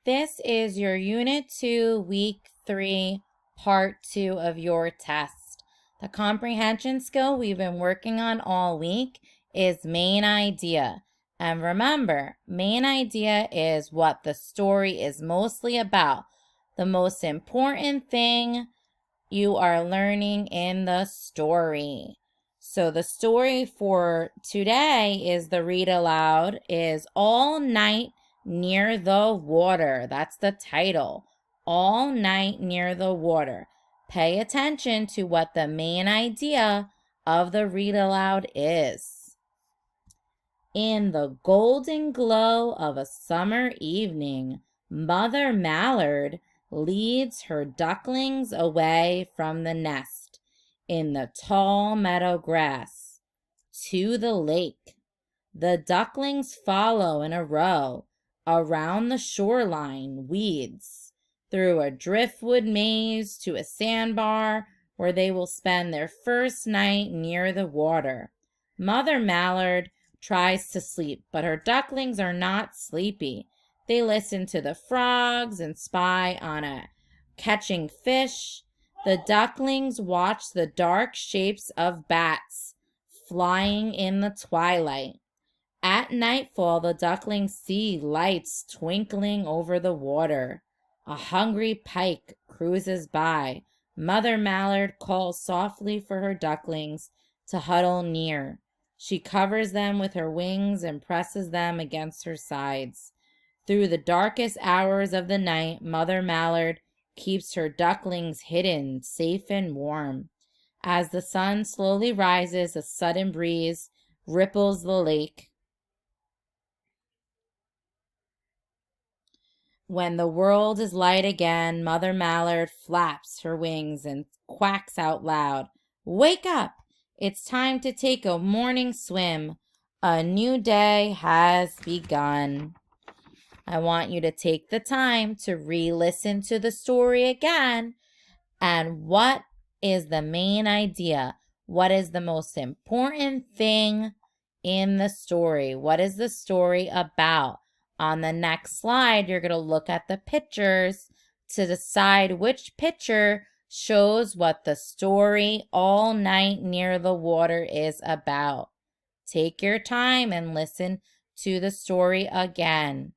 This is your Unit 2, Week 3, Part 2 of your test. The comprehension skill we've been working on all week is main idea. And remember, main idea is what the story is mostly about. The most important thing you are learning in the story. So the story for today is the read aloud is All Night Near the Water. That's the title. All Night Near the Water. Pay attention to what the main idea of the read aloud is. In the golden glow of a summer evening, Mother Mallard leads her ducklings away from the nest in the tall meadow grass to the lake. The ducklings follow in a row around the shoreline weeds, through a driftwood maze to a sandbar where they will spend their first night near the water. Mother Mallard tries to sleep, but her ducklings are not sleepy. They listen to the frogs and spy on a catching fish. The ducklings watch the dark shapes of bats flying in the twilight. At nightfall, the ducklings see lights twinkling over the water. A hungry pike cruises by. Mother Mallard calls softly for her ducklings to huddle near. She covers them with her wings and presses them against her sides. Through the darkest hours of the night, Mother Mallard keeps her ducklings hidden, safe and warm. As the sun slowly rises, a sudden breeze ripples the lake. When the world is light again, Mother Mallard flaps her wings and quacks out loud, "Wake up! It's time to take a morning swim. A new day has begun." I want you to take the time to re-listen to the story again. And what is the main idea? What is the most important thing in the story? What is the story about? On the next slide, you're going to look at the pictures to decide which picture shows what the story All Night Near the Water is about. Take your time and listen to the story again.